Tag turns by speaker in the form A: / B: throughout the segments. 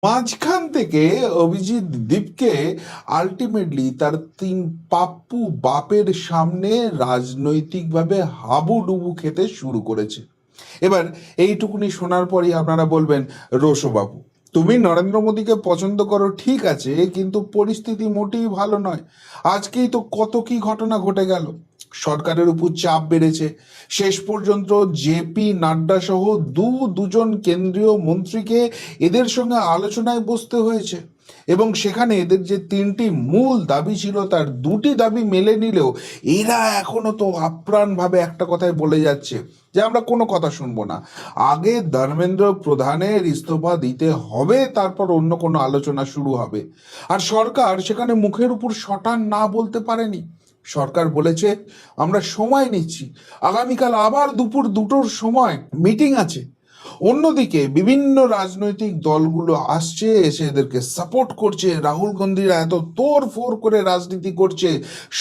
A: মাঝখান থেকে অভিজিৎ দীপকে আলটিমেটলি তার তিন পাপ্পু বাপের সামনে রাজনৈতিকভাবে হাবুডুবু খেতে শুরু করেছে। এবার এইটুকুনি শোনার পরই আপনারা বলবেন, রোশবাবু তুমি নরেন্দ্র মোদীকে পছন্দ করো ঠিক আছে, কিন্তু পরিস্থিতি মোটেই ভালো নয়। আজকেই তো কত কি ঘটনা ঘটে গেল, সরকারের উপর চাপ বেড়েছে, শেষ পর্যন্ত জেপি নাড্ডা সহ দুজন কেন্দ্রীয় মন্ত্রীকে এদের সঙ্গে আলোচনায় বসতে হয়েছে, এবং সেখানে এদের যে তিনটি মূল দাবি ছিল তার দুটি দাবি মেলে নিলেও এরা এখনো তো আপ্রাণভাবে একটা কথাই বলে যাচ্ছে যে আমরা কোনো কথা শুনবো না, আগে ধর্মেন্দ্র প্রধানের ইস্তফা দিতে হবে, তারপর অন্য কোনো আলোচনা শুরু হবে। আর সরকার সেখানে মুখের উপর শটান না বলতে পারেনি। সরকার বলেছে আমরা সময় নিচ্ছি, আগামীকাল আবার দুপুর 2টোর সময় মিটিং আছে। অন্যদিকে বিভিন্ন রাজনৈতিক দলগুলো আসছে, এসে এদেরকে সাপোর্ট করছে, রাহুল গান্ধীরা এত তোড়ফোড় করে রাজনীতি করছে,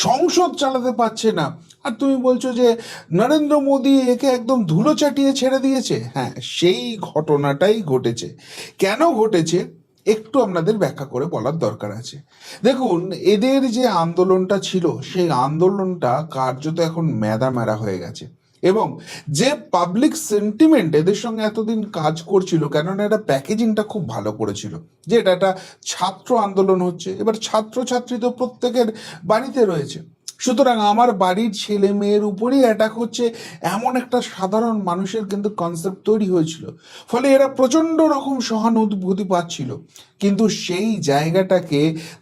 A: সংসদ চালাতে পারছে না, আর তুমি বলছো যে নরেন্দ্র মোদী একে একদম ধুলো চাটিয়ে ছেড়ে দিয়েছে। হ্যাঁ, সেই ঘটনাটাই ঘটেছে। কেন ঘটেছে একটু আপনাদের ব্যাখ্যা করে বলার দরকার আছে। দেখুন, এদের যে আন্দোলনটা ছিল সেই আন্দোলনটা কার্যত এখন মেদা হয়ে গেছে, এবং যে পাবলিক সেন্টিমেন্ট এদের সঙ্গে এতদিন কাজ করছিল, কেননা এটা প্যাকেজিংটা খুব ভালো করেছিল যে এটা একটা ছাত্র আন্দোলন হচ্ছে। এবার ছাত্রছাত্রী তো প্রত্যেকের বাড়িতে রয়েছে, সুতরাং আমার বাড়ির ছেলে মেয়ের উপরেই অ্যাটাক হচ্ছে, এমন একটা সাধারণ মানুষের কিন্তু কনসেপ্ট তৈরি হয়েছিল। ফলে এরা প্রচণ্ড রকম সহানুভূতি পাচ্ছিল, কিন্তু সেই জায়গাটাকে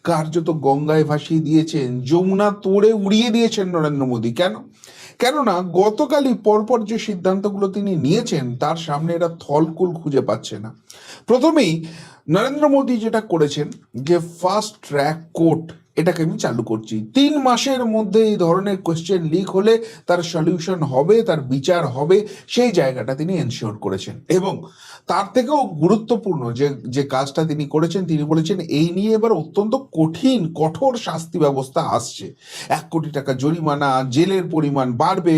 A: কার্যত গঙ্গায় ভাসিয়ে দিয়েছেন, যমুনা তোড়ে উড়িয়ে দিয়েছেন নরেন্দ্র মোদী। কেননা গতকালই পরপর যে সিদ্ধান্তগুলো তিনি নিয়েছেন তার সামনে এরা থলকুল খুঁজে পাচ্ছে না। প্রথমেই নরেন্দ্র মোদী যেটা করেছেন যে ফাস্ট ট্র্যাক কোর্ট, এটাকে আমি চালু করছি। 3 মাসের মধ্যে এই ধরনের কোয়েশ্চেন লিক হলে তার সলিউশন হবে, তার বিচার হবে, সেই জায়গাটা তিনি এনশিওর করেছেন। এবং তার থেকেও গুরুত্বপূর্ণ যে যে কাজটা তিনি করেছেন, তিনি বলেছেন এই নিয়ে এবার অত্যন্ত কঠোর শাস্তি ব্যবস্থা আসছে। 1 কোটি টাকা জরিমানা, জেলের পরিমাণ বাড়বে,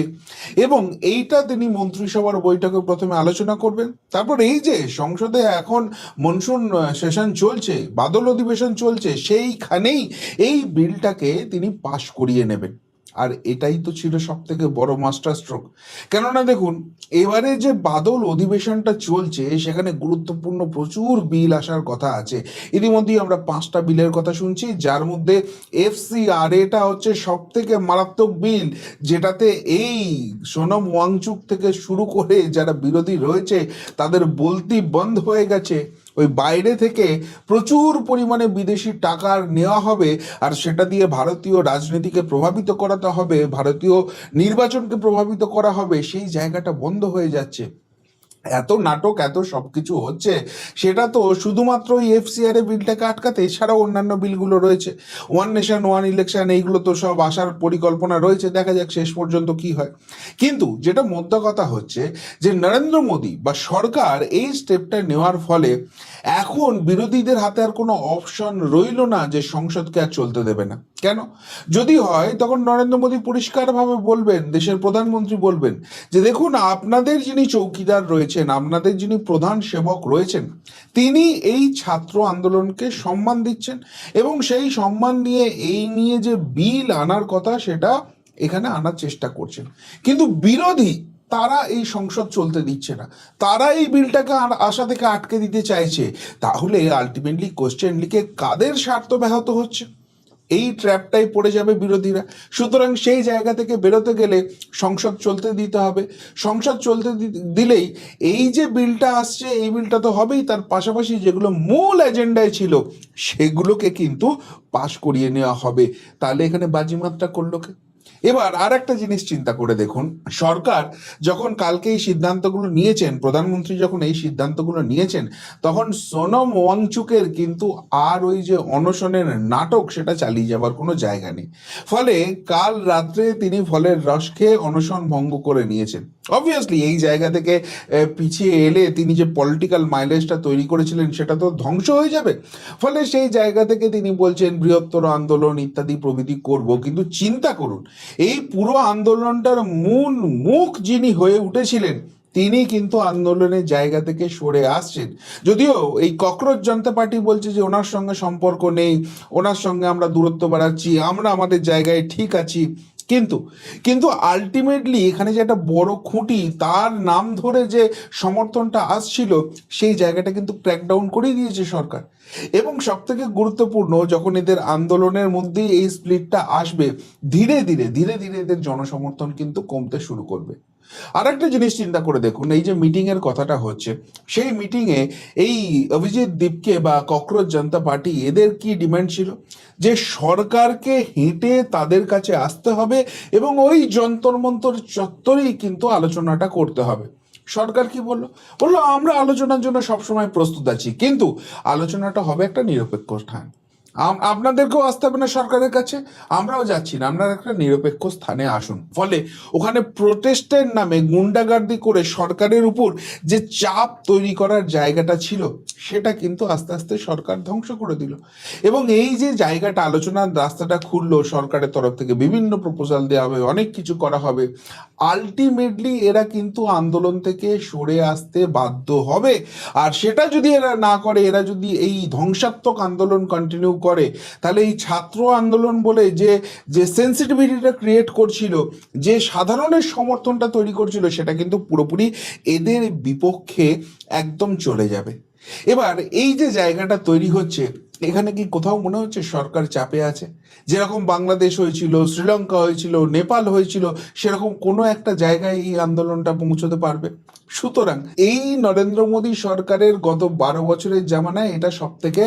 A: এবং এইটা তিনি মন্ত্রিসভার বৈঠকে প্রথমে আলোচনা করবেন। তারপর এই যে সংসদে এখন মনসুন সেশন চলছে, বাদল অধিবেশন চলছে, সেইখানেই এই বিলটাকে তিনি পাশ করিয়ে নেবেন। আর এটাই তো ছিল সব থেকে বড় মাস্টার স্ট্রোক। কেননা দেখুন, এবারে যে বাদল অধিবেশনটা চলছে সেখানে গুরুত্বপূর্ণ প্রচুর বিল আসার কথা আছে। ইতিমধ্যেই আমরা 5টা বিলের কথা শুনছি, যার মধ্যে FCR এটা হচ্ছে সব থেকে মারাত্মক বিল, যেটাতে এই সোনম ওয়াংচুক থেকে শুরু করে যারা বিরোধী রয়েছে তাদের বলতি বন্ধ হয়ে গেছে। ওই বাইরে থেকে প্রচুর পরিমাণে বিদেশি টাকা নেওয়া হবে, আর সেটা দিয়ে ভারতীয় রাজনীতিকে প্রভাবিত করাতে হবে, ভারতীয় নির্বাচনকে প্রভাবিত করা হবে, সেই জায়গাটা বন্ধ হয়ে যাচ্ছে। এত নাটক, এত সবকিছু হচ্ছে, সেটা তো শুধুমাত্র ওই FCR বিলটাকে আটকাতে, এছাড়াও অন্যান্য বিলগুলো রয়েছে, ওয়ান নেশন ওয়ান ইলেকশন, এইগুলো তো সব আসার পরিকল্পনা রয়েছে, দেখা যাক শেষ পর্যন্ত কি হয়। কিন্তু যেটা মোদ্দা কথা হচ্ছে যে নরেন্দ্র মোদী বা সরকার এই স্টেপটা নেওয়ার ফলে এখন বিরোধীদের হাতে আর কোনো অপশন রইল না যে সংসদকে আর চলতে দেবে না। কেন? যদি হয় তখন নরেন্দ্র মোদী পরিষ্কারভাবে বলবেন, দেশের প্রধানমন্ত্রী বলবেন যে দেখুন, আপনাদের যিনি চৌকিদার রয়েছেন, আপনাদের যিনি প্রধান সেবক রয়েছেন, তিনি এই ছাত্র আন্দোলনকে সম্মান দিচ্ছেন, এবং সেই সম্মান নিয়ে এই নিয়ে যে বিল আনার কথা সেটা এখানে আনার চেষ্টা করছেন। কিন্তু বিরোধী তারা এই সংসদ চলতে দিচ্ছে না, তারা এই বিলটাকে আশা থেকে আটকে দিতে চাইছে। তাহলে আলটিমেটলি কোশ্চেন লিখে কাদের স্বার্থ ব্যাহত হচ্ছে? এই ট্র্যাপটাই পড়ে যাবে বিরোধীরা। সুতরাং সেই জায়গা থেকে বেরোতে গেলে সংসদ চলতে দিতে হবে। সংসদ চলতে দিলেই এই যে বিলটা আসছে এই বিলটা তো হবেই, তার পাশাপাশি যেগুলো মূল এজেন্ডায় ছিল সেগুলোকে কিন্তু পাশ করিয়ে নেওয়া হবে। তাহলে এখানে বাজিমাতটা করলো কে? এবার আর একটা জিনিস চিন্তা করে দেখুন, সরকার যখন কালকে এই সিদ্ধান্তগুলো নিয়েছেন, প্রধানমন্ত্রী যখন এই সিদ্ধান্তগুলো নিয়েছেন, তখন সোনম ওয়াংচুকের কিন্তু আর ওই যে অনশনের নাটক সেটা চালিয়ে যাবার কোনো জায়গা নেই। ফলে কাল রাত্রে তিনি ফলের রস খেয়ে অনশন ভঙ্গ করে নিয়েছেন। অবভিয়াসলি এই জায়গা থেকে পিছিয়ে এলে তিনি যে পলিটিক্যাল মাইলেজটা তৈরি করেছিলেন সেটা তো ধ্বংস হয়ে যাবে। ফলে সেই জায়গা থেকে তিনি বলছেন বৃহত্তর আন্দোলন ইত্যাদি প্রভৃতি করব। কিন্তু চিন্তা করুন, এই পুরো আন্দোলনটার মূল মুখ যিনি হয়ে উঠেছিলেন তিনি কিন্তু আন্দোলনের জায়গা থেকে সরে আসছেন। যদিও এই ককরোচ জনতা পার্টি বলছে যে ওনার সঙ্গে সম্পর্ক নেই, ওনার সঙ্গে আমরা দূরত্ব বাড়াচ্ছি, আমরা আমাদের জায়গায় ঠিক আছি। কিন্তু কিন্তু আলটিমেটলি এখানে যে একটা বড় খুঁটি, তার নাম ধরে যে সমর্থনটা আসছিল, সেই জায়গাটা কিন্তু ক্র্যাকডাউন করে দিয়েছে সরকার। এবং সব থেকে গুরুত্বপূর্ণ, যখন এদের আন্দোলনের মধ্যেই এই স্প্লিটটা আসবে, ধীরে ধীরে ধীরে ধীরে এদের জনসমর্থন কিন্তু কমতে শুরু করবে। আর একটা জিনিস চিন্তা করে দেখুন, এই যে মিটিং এর কথাটা হচ্ছে, সেই মিটিং এ এই অভিজিৎ দীপকে বা ককরোচ জনতা পার্টি, এদের কি ডিমান্ড ছিল? যে সরকারকে হেঁটে তাদের কাছে আসতে হবে এবং ওই যন্তর মন্তর চত্বরেই কিন্তু আলোচনাটা করতে হবে। সরকার কি বললো? বললো আমরা আলোচনার জন্য সবসময় প্রস্তুত আছি, কিন্তু আলোচনাটা হবে একটা নিরপেক্ষ স্থান। আপনাদেরকেও আসতে হবে না সরকারের কাছে, আমরাও যাচ্ছি না, আপনারা একটা নিরপেক্ষ স্থানে আসুন। ফলে ওখানে প্রোটেস্টের নামে গুন্ডাগার্দি করে সরকারের উপর যে চাপ তৈরি করার জায়গাটা ছিল, সেটা কিন্তু আস্তে আস্তে সরকার ধ্বংস করে দিল। এবং এই যে জায়গাটা, আলোচনার রাস্তাটা খুললো সরকারের তরফ থেকে, বিভিন্ন প্রপোজাল দেওয়া হবে, অনেক কিছু করা হবে, আলটিমেটলি এরা কিন্তু আন্দোলন থেকে সরে আসতে বাধ্য হবে। আর সেটা যদি এরা না করে, এরা যদি এই ধ্বংসাত্মক আন্দোলন কন্টিনিউ করে, তাহলে এই ছাত্র আন্দোলন বলে যে যে সেন্সিটিভিটিটা ক্রিয়েট করছিল, যে সাধারণের সমর্থনটা তৈরি করছিল, সেটা কিন্তু পুরোপুরি এদের বিপক্ষে একদম চলে যাবে। এবার এই যে জায়গাটা তৈরি হচ্ছে, এখানে কি কোথাও মনে হচ্ছে সরকার চাপে আছে? যেরকম বাংলাদেশ হয়েছিল, শ্রীলঙ্কা হয়েছিল, নেপাল হয়েছিল, সেরকম কোনো একটা জায়গায় এই আন্দোলনটা পৌঁছতে পারবে? সুতরাং এই নরেন্দ্র মোদী সরকারের গত 12 বছরের জামানায় এটা সব থেকে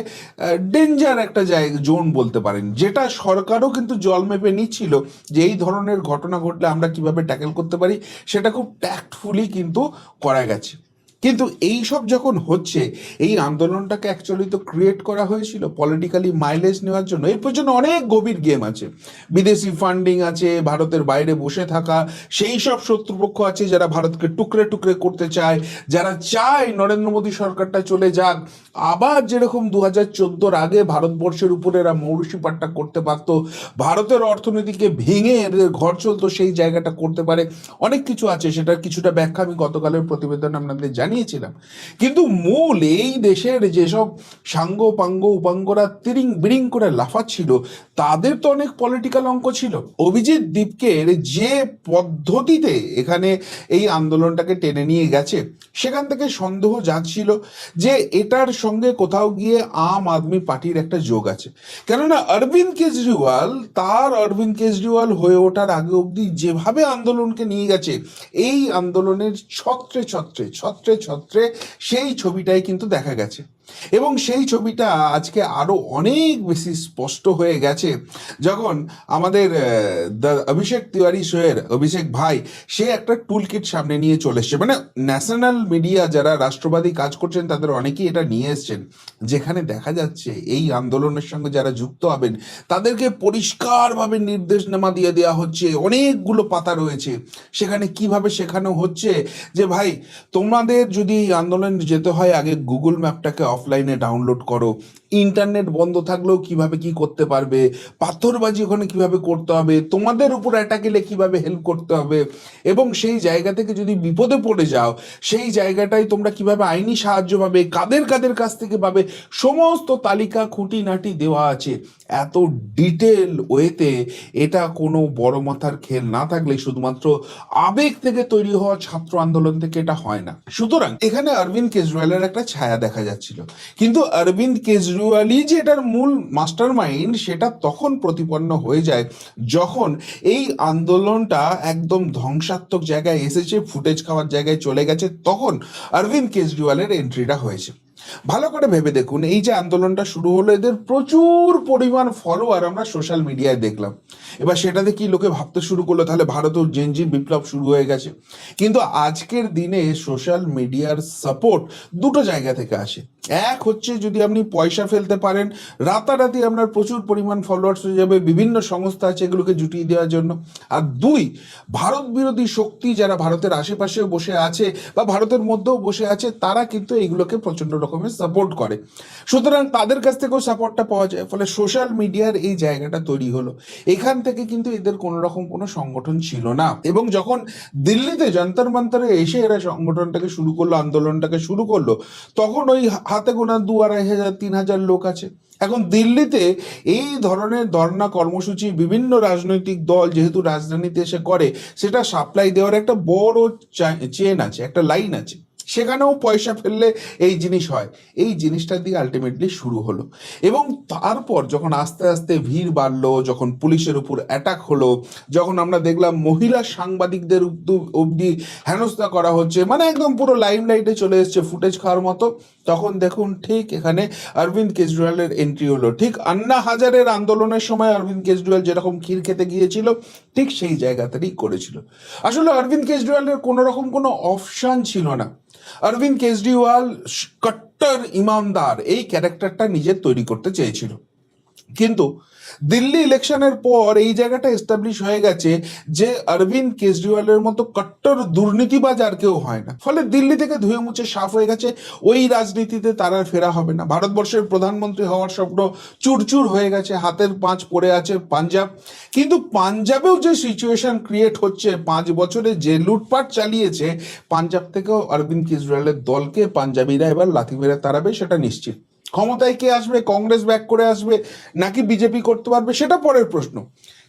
A: ডেঞ্জার একটা জায়গা, জোন বলতে পারেন, যেটা সরকারও কিন্তু জল মেপে নিচ্ছিল যে এই ধরনের ঘটনা ঘটলে আমরা কিভাবে ট্যাকেল করতে পারি। সেটা খুব ট্যাক্টফুলি কিন্তু করা গেছে। কিন্তু এই সব যখন হচ্ছে, এই আন্দোলনটাকে অ্যাকচুয়ালি তো ক্রিয়েট করা হয়েছিল পলিটিক্যালি মাইলেজ নেওয়ার জন্য। এর পেছনে অনেক গভীর গেম আছে, বিদেশি ফান্ডিং আছে, ভারতের বাইরে বসে থাকা সেই সব শত্রুপক্ষ আছে যারা ভারতকে টুকরে টুকরে করতে চায়, যারা চায় নরেন্দ্র মোদী সরকারটা চলে যাক। আবার যেরকম 2014-র আগে ভারতবর্ষের উপরে এরা মৌরসি পাট্টা করতে পারত, ভারতের অর্থনীতিকে ভেঙে এদের ঘর চলতো, সেই জায়গাটা করতে পারে। অনেক কিছু আছে, সেটার কিছুটা ব্যাখ্যা আমি গতকালের প্রতিবেদন আপনাদের জানিয়েছিলাম। কিন্তু মূল এই দেশের যেসব সাঙ্গ পাঙ্গ উপাঙ্গরা তিরিং বিরিং করে লাফাচ্ছিল, তাদের তো অনেক পলিটিক্যাল অঙ্ক ছিল। অভিজিৎ দীপকের যে পদ্ধতিতে এখানে এই আন্দোলনটাকে টেনে নিয়ে গেছে, সেখান থেকে সন্দেহ জাগছিল যে এটার সঙ্গে কোথাও গিয়ে আম আদমি পার্টির একটা যোগ আছে। কেননা অরবিন্দ কেজরিওয়াল হয়ে ওঠার আগে অবধি যেভাবে আন্দোলনকে নিয়ে গেছে, এই আন্দোলনের ছত্রে ছত্রে ছত্রে ছত্রে সেই ছবিটাই কিন্তু দেখা গেছে। এবং সেই ছবিটা আজকে আরো অনেক বেশি স্পষ্ট হয়ে গেছে যখন আমাদের অভিষেক তিওয়ারি শোয়ের অভিষেক ভাই, সে একটা টুল কিট সামনে নিয়ে চলে এসছে। মানে ন্যাশনাল মিডিয়া যারা রাষ্ট্রবাদী কাজ করছেন, তাদের অনেকেই এটা নিয়ে এসছেন, যেখানে দেখা যাচ্ছে এই আন্দোলনের সঙ্গে যারা যুক্ত হবেন তাদেরকে পরিষ্কারভাবে নির্দেশনামা দিয়ে দেওয়া হচ্ছে। অনেকগুলো পাতা রয়েছে, সেখানে কিভাবে শেখানো হচ্ছে যে ভাই, তোমাদের যদি এই আন্দোলনে যেতে হয়, আগে গুগল ম্যাপটাকে অফলাইনে ডাউনলোড করো, ইন্টারনেট বন্ধ থাকলেও কিভাবে কি করতে পারবে, পাথরবাজি ওখানে কিভাবে করতে হবে, তোমাদের উপর অ্যাটাক এলে কিভাবে হেল্প করতে হবে, এবং সেই জায়গা থেকে যদি বিপদে পড়ে যাও, সেই জায়গাটায় তোমরা কিভাবে আইনি সাহায্য পাবে, কাদের কাদের কাছ থেকে পাবে, সমস্ত তালিকা খুঁটিনাটি দেওয়া আছে। এত ডিটেল ওয়েতে এটা কোনো বড় মাথার খেল না থাকলে, শুধুমাত্র আবেগ থেকে তৈরি হওয়া ছাত্র আন্দোলন থেকে এটা হয় না। সুতরাং এখানে অরবিন্দ কেজরিওয়ালের একটা ছায়া দেখা যাচ্ছিল, কিন্তু অরবিন্দ কেজরিওয়ালই যে এটার মূল মাস্টার মাইন্ড, সেটা তখন প্রতিপন্ন হয়ে যায় যখন এই আন্দোলনটা একদম ধ্বংসাত্মক জায়গায় এসেছে, ফুটেজ খাওয়ার জায়গায় চলে গেছে, তখন অরবিন্দ কেজরিওয়ালের এন্ট্রিটা হয়েছে। ভালো করে ভেবে দেখুন, এই যে আন্দোলনটা শুরু হলো, এদের প্রচুর পরিমাণ ফলোয়ার আমরা সোশ্যাল মিডিয়ায় দেখলাম। এবার সেটাতে কি লোকে ভাবতে শুরু করলো, তাহলে ভারতের জেনজি বিপ্লব শুরু হয়ে গেছে। কিন্তু আজকের দিনে সোশ্যাল মিডিয়ার সাপোর্ট দুটো জায়গা থেকে আসে। এক হচ্ছে, যদি আপনি পয়সা ফেলতে পারেন, রাতারাতি আপনার প্রচুর পরিমাণ ফলোয়ার্স হয়ে যাবে, বিভিন্ন সংস্থা আছে এগুলোকে জুটিয়ে দেওয়ার জন্য। আর দুই, ভারত বিরোধী শক্তি যারা ভারতের আশেপাশেও বসে আছে বা ভারতের মধ্যেও বসে আছে, তারা কিন্তু এইগুলোকে প্রচণ্ড রকমের রকমের সাপোর্ট করে, সুতরাং তাদের কাছ থেকেও সাপোর্টটা পাওয়া যায়। ফলে সোশ্যাল মিডিয়ার এই জায়গাটা তৈরি হলো। এখান থেকে কিন্তু এদের কোনো রকম কোনো সংগঠন ছিল না, এবং যখন দিল্লিতে যন্তর মন্তরে এসে এরা সংগঠনটাকে শুরু করলো, আন্দোলনটাকে শুরু করলো, তখন ওই হাতে গোনা 2,500-3,000 লোক আছে। এখন দিল্লিতে এই ধরনের ধর্ণা কর্মসূচি বিভিন্ন রাজনৈতিক দল যেহেতু রাজধানীতে এসে করে, সেটা সাপ্লাই দেওয়ার একটা বড় চেন আছে, একটা লাইন আছে, সেখানেও পয়সা ফেললে এই জিনিস হয়। এই জিনিসটা দিয়ে আলটিমেটলি শুরু হলো, এবং তারপর যখন আস্তে আস্তে ভিড় বাড়লো, যখন পুলিশের উপর অ্যাটাক হলো, যখন আমরা দেখলাম মহিলা সাংবাদিকদের অবধি হেনস্থা করা হচ্ছে, মানে একদম পুরো লাইমলাইটে চলে এসছে ফুটেজ খাওয়ার মতো, তখন দেখুন ঠিক এখানে অরবিন্দ কেজরিওয়ালের এন্ট্রি হলো। ঠিক আন্না হাজারের আন্দোলনের সময় অরবিন্দ কেজরিওয়াল যেরকম ক্ষীর খেতে গিয়েছিল, ঠিক সেই জায়গাতেই করেছিল। আসলে অরবিন্দ কেজরিওয়ালের কোনো রকম কোনো অপশন ছিল না। অরবিন্দ কেজরিওয়াল কট্টর ইমানদার এই ক্যারেক্টারটা নিজের তৈরি করতে চেয়েছিল, কিন্তু দিল্লি ইলেকশনের পর এই জায়গাটা এস্টাবলিশ হয়ে গেছে যে অরবিন্দ কেজরিওয়ালের মতো কট্টর দুর্নীতিবাজ আর কেউ হয় না। ফলে দিল্লি থেকে ধুয়ে মুছে সাফ হয়ে গেছে, ওই রাজনীতিতে তার আর ফেরা হবে না। ভারতবর্ষের প্রধানমন্ত্রী হওয়ার স্বপ্ন চুরচুর হয়ে গেছে, হাতের পাঁচ পড়ে আছে পাঞ্জাব। কিন্তু পাঞ্জাবেও যে সিচুয়েশন ক্রিয়েট হচ্ছে, 5 বছরে যে লুটপাট চালিয়েছে, পাঞ্জাব থেকেও অরবিন্দ কেজরিওয়ালের দলকে পাঞ্জাবিরা এবার লাথি মেরে তাড়াবে, সেটা নিশ্চিত। ক্ষমতায় কে আসবে, কংগ্রেস ব্যাক করে আসবে নাকি বিজেপি করতে পারবে, সেটা পরের প্রশ্ন,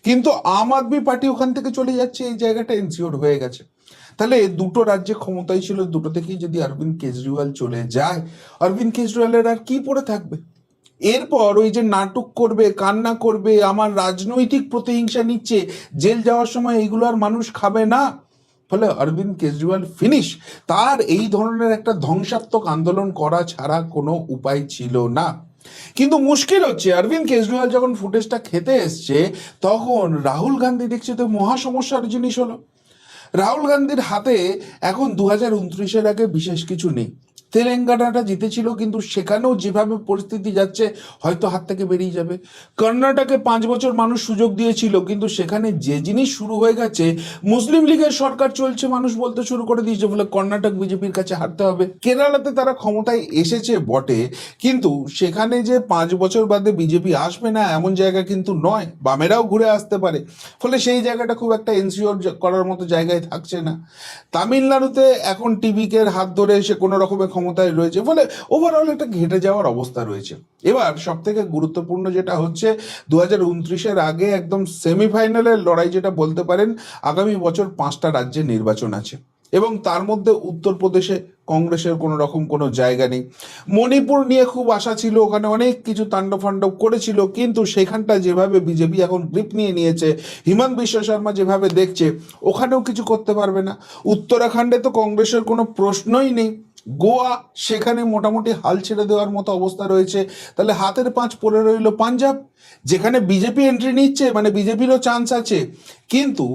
A: কিন্তু আম আদমি পার্টি ওখান থেকে চলে যাচ্ছে, এই জায়গাটা এনশিওর হয়ে গেছে। তাহলে দুটো রাজ্যে ক্ষমতায় ছিল, দুটো থেকেই যদি অরবিন্দ কেজরিওয়াল চলে যায়, অরবিন্দ কেজরিওয়ালের আর কি পড়ে থাকবে? এরপর ওই যে নাটক করবে, কান্না করবে, আমার রাজনৈতিক প্রতিহিংসা নিচ্ছে, জেল যাওয়ার সময় এইগুলো আর মানুষ খাবে না। ফলে অরবিন্দ কেজরিওয়াল ফিনিশ। তার এই ধরনের একটা ধ্বংসাত্মক আন্দোলন করা ছাড়া কোনো উপায় ছিল না। কিন্তু মুশকিল হচ্ছে, অরবিন্দ কেজরিওয়াল যখন ফুটেজটা খেতে এসছে, তখন রাহুল গান্ধী দেখছে তো মহা সমস্যার জিনিস হলো। রাহুল গান্ধীর হাতে এখন 2029-এর আগে বিশেষ কিছু নেই। তেলেঙ্গানাটা জিতেছিল, কিন্তু সেখানেও যেভাবে পরিস্থিতি যাচ্ছে হয়তো হাত থেকে বেরিয়ে যাবে। কর্ণাটকে 5 বছর মানুষ সুযোগ দিয়েছিল, কিন্তু সেখানে যে জিনিস শুরু হয়ে গেছে, মুসলিম লীগের সরকার চলছে, মানুষ বলতে শুরু করে দিয়েছে, বলে কর্ণাটক বিজেপির কাছে হারতে হবে। কেরালাতে তারা ক্ষমতায় এসেছে বটে, কিন্তু সেখানে যে 5 বছর বাদে বিজেপি আসবে না এমন জায়গা কিন্তু নয়, বামেরাও ঘুরে আসতে পারে। ফলে সেই জায়গাটা খুব একটা এনশিওর করার মতো জায়গায় থাকছে না। তামিলনাড়ুতে এখন টিভিকে হাত ধরে এসে কোনো রকমের ক্ষমতায় রয়েছে, ফলে ওভারঅল একটা ঘেটে যাওয়ার অবস্থা রয়েছে। এবার সব থেকে গুরুত্বপূর্ণ যেটা হচ্ছে, 2029-এর আগে একদম সেমিফাইনালের লড়াই যেটা বলতে পারেন, আগামী বছর 5টা রাজ্যে নির্বাচন আছে, এবং তার মধ্যে উত্তরপ্রদেশে কংগ্রেসের কোনো রকম কোনো জায়গা নেই। মণিপুর নিয়ে খুব আশা ছিল, ওখানে অনেক কিছু তাণ্ডব করেছিল, কিন্তু সেখানটা যেভাবে বিজেপি এখন গ্রিপ নিয়ে নিয়েছে, হিমন্ত বিশ্ব শর্মা যেভাবে দেখছে, ওখানেও কিছু করতে পারবে না। উত্তরাখণ্ডে তো কংগ্রেসের কোনো প্রশ্নই নেই। গোয়া, সেখানে মোটামুটি হাল ছেড়ে দেওয়ার মতো অবস্থা রয়েছে। তাহলে হাতের পাঁচ পড়ে রইল পাঞ্জাব, যেখানে বিজেপি এন্ট্রি নিচ্ছে, মানে বিজেপিরও চান্স আছে। কিন্তু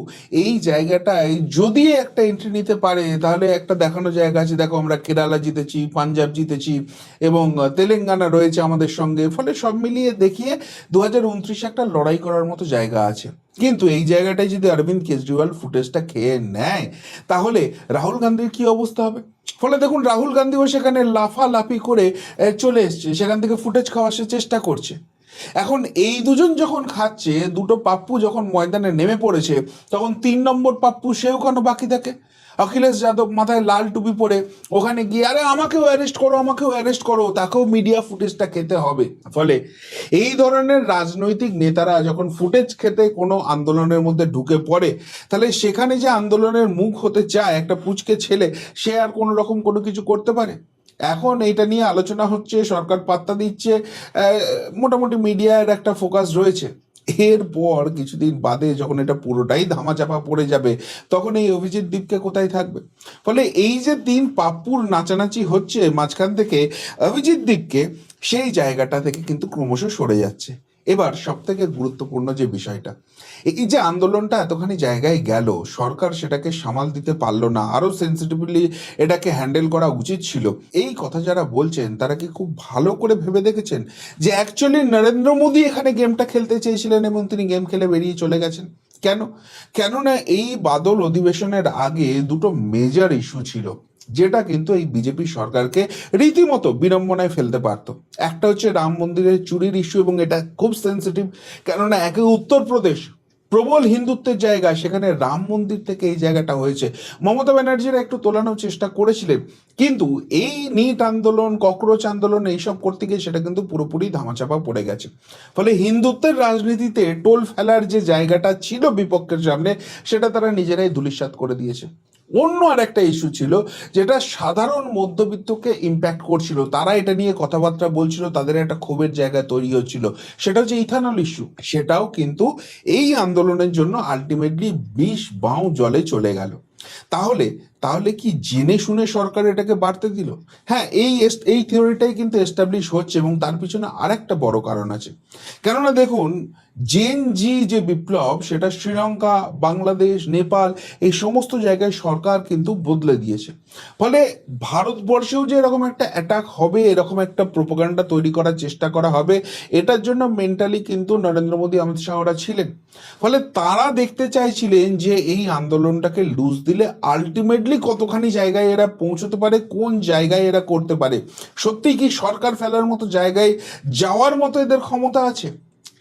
A: এই জায়গাটায় যদি একটা এন্ট্রি নিতে পারে, তাহলে একটা দেখানো জায়গা আছে, দেখো আমরা কেরালা জিতেছি, পাঞ্জাব জিতেছি, এবং তেলেঙ্গানা রয়েছে আমাদের সঙ্গে। ফলে সব মিলিয়ে দেখিয়ে 2029 একটা লড়াই করার মতো জায়গা আছে। কিন্তু এই জায়গাটায় যদি অরবিন্দ কেজরিওয়াল ফুটেজটা খেয়ে নেয়, তাহলে রাহুল গান্ধীর কি অবস্থা হবে? ফলে দেখুন, রাহুল গান্ধীও সেখানে লাফালাফি করে চলে এসছে, সেখান থেকে ফুটেজ খাওয়ার সে চেষ্টা করছে। এখন এই দুজন যখন খাচ্ছে, দুটো পাপ্পু যখন ময়দানে নেমে পড়েছে, তখন 3 নম্বর পাপ্পু সেও কেন বাকি থাকে? অখিলেশ যাদব মাথায় লাল টুপি পরে ওখানে গিয়ে, আরে আমাকেও অ্যারেস্ট করো, আমাকেও অ্যারেস্ট করো, তাকেও মিডিয়া ফুটেজটা খেতে হবে। ফলে এই ধরনের রাজনৈতিক নেতারা যখন ফুটেজ খেতে কোনো আন্দোলনের মধ্যে ঢুকে পড়ে, তাহলে সেখানে যে আন্দোলনের মুখ হতে চায় একটা পুচকে ছেলে, সে আর কোনো রকম কোনো কিছু করতে পারে? এখন এটা নিয়ে আলোচনা হচ্ছে, সরকার পাত্তা দিচ্ছে, মোটামুটি মিডিয়ার একটা ফোকাস রয়েছে। এরপর কিছুদিন বাদে যখন এটা পুরোটাই ধামাচাপা পড়ে যাবে, তখন এই অভিজিৎ দীপকে কোথায় থাকবে? ফলে এই যে 3 পাপ্পুর নাচানাচি হচ্ছে মাঝখান থেকে, অভিজিৎ দীপকে সেই জায়গাটা থেকে কিন্তু ক্রমশ সরে যাচ্ছে। এবার সব থেকে গুরুত্বপূর্ণ যে বিষয়টা, এই যে আন্দোলনটা এতখানি জায়গায় গেল, সরকার সেটাকে সামাল দিতে পারলো না, আরো সেন্সিটিভলি এটাকে হ্যান্ডেল করা উচিত ছিল। এই কথা যারা বলছেন, তারা কি খুব ভালো করে ভেবে দেখেছেন যে অ্যাকচুয়ালি নরেন্দ্র মোদী এখানে গেমটা খেলতে চেয়েছিলেন এবং তিনি গেম খেলে বেরিয়ে চলে গেছেন? কেন? কেননা এই বাদল অধিবেশনের আগে দুটো মেজর ইস্যু ছিল। যেটা কিন্তু এই বিজেপি সরকারকে রীতিমতো বিড়ম্বনায় ফেলতে পারতো। একটা হচ্ছে রাম মন্দিরের চুরির ইস্যু, এবং এটা খুব সেন্সিটিভ, কেননা একে উত্তরপ্রদেশ প্রবল হিন্দুত্বের জায়গা, সেখানে রাম মন্দির থেকে এই জায়গাটা হয়েছে। মমতা ব্যানার্জিরা একটু তোলানোর চেষ্টা করেছিলেন, কিন্তু এই নিট আন্দোলন, ককরোচ আন্দোলন এইসব করতে গিয়ে সেটা কিন্তু পুরোপুরি ধামাচাপা পড়ে গেছে। ফলে হিন্দুত্বের রাজনীতিতে টোল ফেলার যে জায়গাটা ছিল বিপক্ষের সামনে, সেটা তারা নিজেরাই ধূলিসাৎ করে দিয়েছে। অন্য আর একটা ইস্যু ছিল যেটা সাধারণ মধ্যবিত্তকে ইম্প্যাক্ট করছিল, তারা এটা নিয়ে কথাবার্তা বলছিল, তাদের একটা ক্ষোভের জায়গা তৈরি হচ্ছিল, সেটা হচ্ছে ইথানল ইস্যু। সেটাও কিন্তু এই আন্দোলনের জন্য আলটিমেটলি বিষ বাঁও জলে চলে গেল। তাহলে তাহলে কি জেনে শুনে সরকার এটাকে বাড়তে দিল? হ্যাঁ, এই থিওরিটাই কিন্তু এস্টাবলিশ হচ্ছে, এবং তার পিছনে আরেকটা বড় কারণ আছে। কেননা দেখুন, জেন জি যে বিপ্লব, সেটা শ্রীলঙ্কা, বাংলাদেশ, নেপাল এই সমস্ত জায়গায় সরকার কিন্তু বদলে দিয়েছে। ফলে ভারতবর্ষেও যে এরকম একটা অ্যাটাক হবে, এরকম একটা প্রোপাগান্ডা তৈরি করার চেষ্টা করা হবে, এটার জন্য মেন্টালি কিন্তু নরেন্দ্র মোদী, অমিত শাহ ওরা ছিলেন। ফলে তারা দেখতে চাইছিলেন যে এই আন্দোলনটাকে লুজ দিলে আলটিমেটলি কতখানি জায়গায় এরা পৌঁছতে পারে, কোন জায়গায় এরা করতে পারে, সত্যি কি সরকার ফেলার মতো জায়গায় যাওয়ার মতো এদের ক্ষমতা আছে।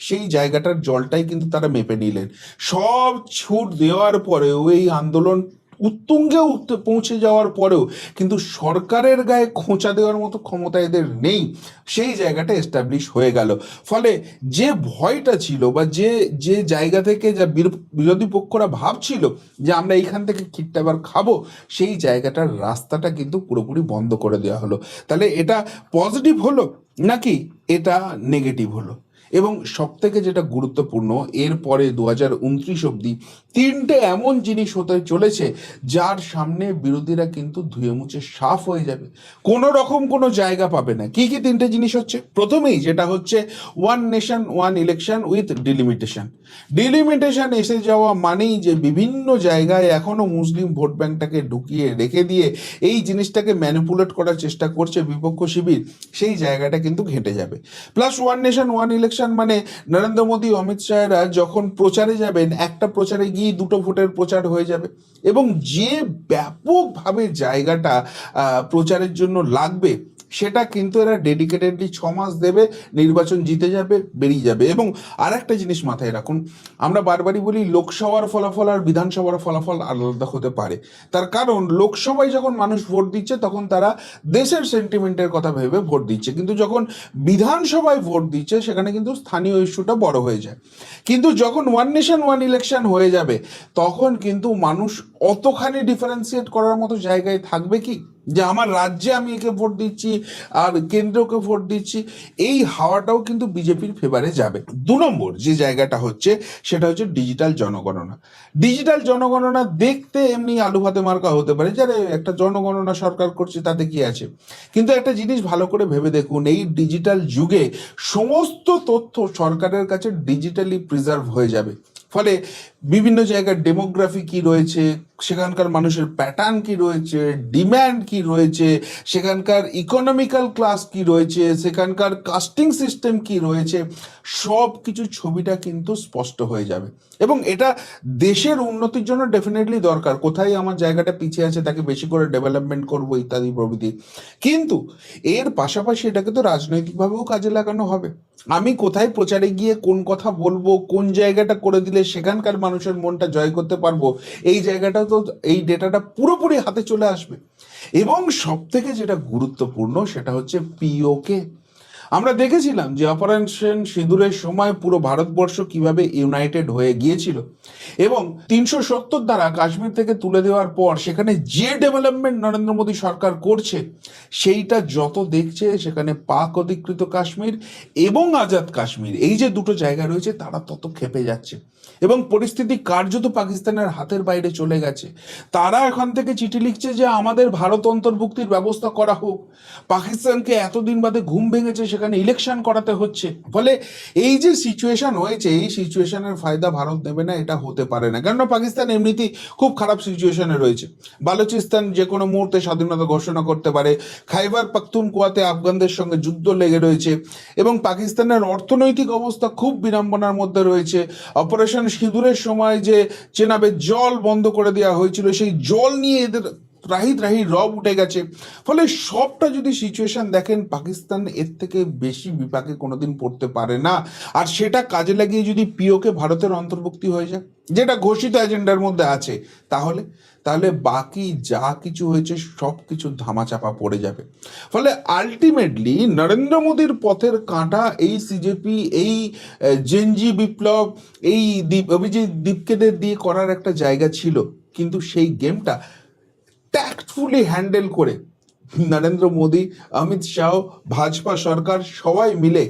A: সেই জায়গাটার জলটাই কিন্তু তারা মেপে নিলেন। সব ছুট দেওয়ার পরেও, এই আন্দোলন উত্তুঙ্গে পৌঁছে যাওয়ার পরেও কিন্তু সরকারের গায়ে খোঁচা দেওয়ার মতো ক্ষমতা এদের নেই, সেই জায়গাটা এস্টাবলিশ হয়ে গেল। ফলে যে ভয়টা ছিল, বা যে যে জায়গা থেকে যা বিরোধী পক্ষরা ভাবছিল যে আমরা এইখান থেকে খিটটা এবার খাবো, সেই জায়গাটার রাস্তাটা কিন্তু পুরোপুরি বন্ধ করে দেওয়া হলো। তাহলে এটা পজিটিভ হলো নাকি এটা নেগেটিভ হলো? এবং সব থেকে যেটা গুরুত্বপূর্ণ, এরপরে 2029 অবধি তিনটে এমন জিনিস হতে চলেছে যার সামনে বিরোধীরা কিন্তু ধুয়ে মুছে সাফ হয়ে যাবে, কোনো রকম কোনো জায়গা পাবে না। কি কি তিনটে জিনিস হচ্ছে? প্রথমেই যেটা হচ্ছে, one nation one election with delimitation. Delimitation এসে যাওয়া মানেই যে বিভিন্ন জায়গায় এখনো মুসলিম ভোট ব্যাংকটাকে ঢুকিয়ে রেখে দিয়ে এই জিনিসটাকে ম্যানিপুলেট করার চেষ্টা করছে বিপক্ষ শিবির, সেই জায়গাটা কিন্তু ঘেঁটে যাবে। Plus one nation one election মানে নরেন্দ্র মোদী, অমিত শাহরা যখন প্রচারে যাবেন, একটা প্রচারে গিয়ে দুটো ভোটের প্রচার হয়ে যাবে, এবং যে ব্যাপকভাবে জায়গাটা প্রচারের জন্য লাগবে, সেটা কিন্তু এরা ডেডিকেটেডলি 6 মাস দেবে, নির্বাচন জিতে যাবে, বেরিয়ে যাবে। এবং আর একটা জিনিস মাথায় রাখুন, আমরা বারবারই বলি লোকসভার ফলাফল আর বিধানসভার ফলাফল আলাদা হতে পারে। তার কারণ লোকসভায় যখন মানুষ ভোট দিচ্ছে তখন তারা দেশের সেন্টিমেন্টের কথা ভেবে ভোট দিচ্ছে, কিন্তু যখন বিধানসভায় ভোট দিচ্ছে সেখানে কিন্তু স্থানীয় ইস্যুটা বড় হয়ে যায়। কিন্তু যখন ওয়ান নেশন ওয়ান ইলেকশন হয়ে যাবে, তখন কিন্তু মানুষ অতখানি ডিফারেন্সিয়েট করার মতো জায়গায় থাকবে কি, যে আমার রাজ্যে আমি একে ভোট দিচ্ছি আর কেন্দ্রকে ভোট দিচ্ছি, এই হাওয়াটাও কিন্তু বিজেপির ফেভারে যাবে। 2 নম্বর যে জায়গাটা হচ্ছে, সেটা হচ্ছে ডিজিটাল জনগণনা। ডিজিটাল জনগণনা দেখতে এমনি আলু ভাতে মার্কা হতে পারে, যারা একটা জনগণনা সরকার করছে তাতে কি আছে, কিন্তু একটা জিনিস ভালো করে ভেবে দেখুন, এই ডিজিটাল যুগে সমস্ত তথ্য সরকারের কাছে ডিজিটালি প্রিজার্ভ হয়ে যাবে। ফলে বিভিন্ন জায়গার ডেমোগ্রাফি কি রয়েছে, সেখানকার মানুষের প্যাটার্ন কি রয়েছে, ডিম্যান্ড কি রয়েছে, সেখানকার ইকোনমিক্যাল ক্লাস কি রয়েছে, সেখানকার কাস্টিং সিস্টেম কি রয়েছে, সব কিছু ছবিটা কিন্তু স্পষ্ট হয়ে যাবে। এবং এটা দেশের উন্নতির জন্য ডেফিনেটলি দরকার, কোথায় আমার জায়গাটা পিছিয়ে আছে তাকে বেশি করে ডেভেলপমেন্ট করবো, ইত্যাদি প্রভৃতি। কিন্তু এর পাশাপাশি এটাকে তো রাজনৈতিকভাবেও কাজে লাগানো হবে। আমি কোথায় প্রচারে গিয়ে কোন কথা বলবো, কোন জায়গাটা করে দিলে সেখানকার মানুষের মনটা জয় করতে পারবো, এই জায়গাটা তো, এই ডেটাটা পুরোপুরি হাতে চলে আসবে। এবং সব থেকে যেটা গুরুত্বপূর্ণ সেটা হচ্ছে পিওকে। আমরা দেখেছিলাম যে অপারেশন সিঁদুরের সময় পুরো ভারতবর্ষ কিভাবে ইউনাইটেড হয়ে গিয়েছিল, এবং 370 দ্বারা কাশ্মীর থেকে তুলে দেওয়ার পর সেখানে যে ডেভেলপমেন্ট নরেন্দ্র মোদী সরকার করছে, সেইটা যত দেখছে সেখানে পাক অধিকৃত কাশ্মীর এবং আজাদ কাশ্মীর, এই যে দুটো জায়গা রয়েছে, তারা তত খেপে যাচ্ছে, এবং পরিস্থিতি কার্যত পাকিস্তানের হাতের বাইরে চলে গেছে। তারা এখান থেকে চিঠি লিখছে যে আমাদের ভারত অন্তর্ভুক্তির ব্যবস্থা করা হোক, পাকিস্তানকে এতদিন বাদে ঘুম ভেঙেছে, সেখানে ইলেকশন করাতে হচ্ছে। ফলে এই যে সিচুয়েশন হয়েছে, এই সিচুয়েশনের ফায়দা ভারত নেবে না, এটা হতে পারে না, কেননা পাকিস্তান এমনিতেই খুব খারাপ সিচুয়েশনে রয়েছে। বালুচিস্তান যে কোনো মুহূর্তে স্বাধীনতা ঘোষণা করতে পারে, খাইবার পাখতুনখোয়াতে আফগানদের সঙ্গে যুদ্ধ লেগে রয়েছে, এবং পাকিস্তানের অর্থনৈতিক অবস্থা খুব বিড়ম্বনার মধ্যে রয়েছে। অপারেশন সিঁদুরের সময় যে চেনাবে জল বন্ধ করে দেওয়া হয়েছিল, সেই জল নিয়ে এদের ত্রাহি ত্রাহি রব উঠে গেছে। ফলে সবটা যদি সিচুয়েশন দেখেন, পাকিস্তান এর থেকে বেশি বিপাকে কোনোদিন পড়তে পারে না। আর সেটা কাজে লাগিয়ে যদি পিওকে ভারতের অন্তর্ভুক্তি হয়ে যায়, যেটা ঘোষিত এজেন্ডার মধ্যে আছে, তাহলে তাহলে বাকি যা কিছু হয়েছে সব কিছু ধামাচাপা পড়ে যাবে। ফলে আলটিমেটলি নরেন্দ্র মোদীর পথের কাঁটা এই সিজেপি, এই জেনজি বিপ্লব, এই অভিজিৎ দীপকেদের দিয়ে করার একটা জায়গা ছিল, কিন্তু সেই গেমটা ট্যাক্টফুলি হ্যান্ডেল করে নরেন্দ্র মোদী, অমিত শাহ, ভাজপা সরকার সবাই মিলে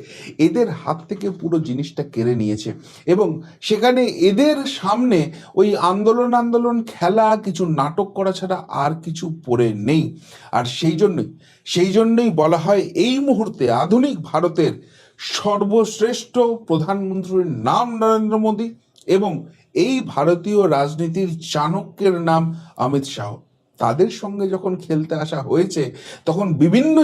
A: এদের হাত থেকে পুরো জিনিসটা কেড়ে নিয়েছে। এবং সেখানে এদের সামনে ওই আন্দোলন খেলা, কিছু নাটক করা ছাড়া আর কিছু পড়ে নেই। আর সেই জন্যই বলা হয় এই মুহূর্তে আধুনিক ভারতের সর্বশ্রেষ্ঠ প্রধানমন্ত্রীর নাম নরেন্দ্র মোদী, এবং এই ভারতীয় রাজনীতির চাণক্যের নাম অমিত শাহ। তাদের সঙ্গে যখন খেলতে আসা হয়েছে, তখন বিভিন্ন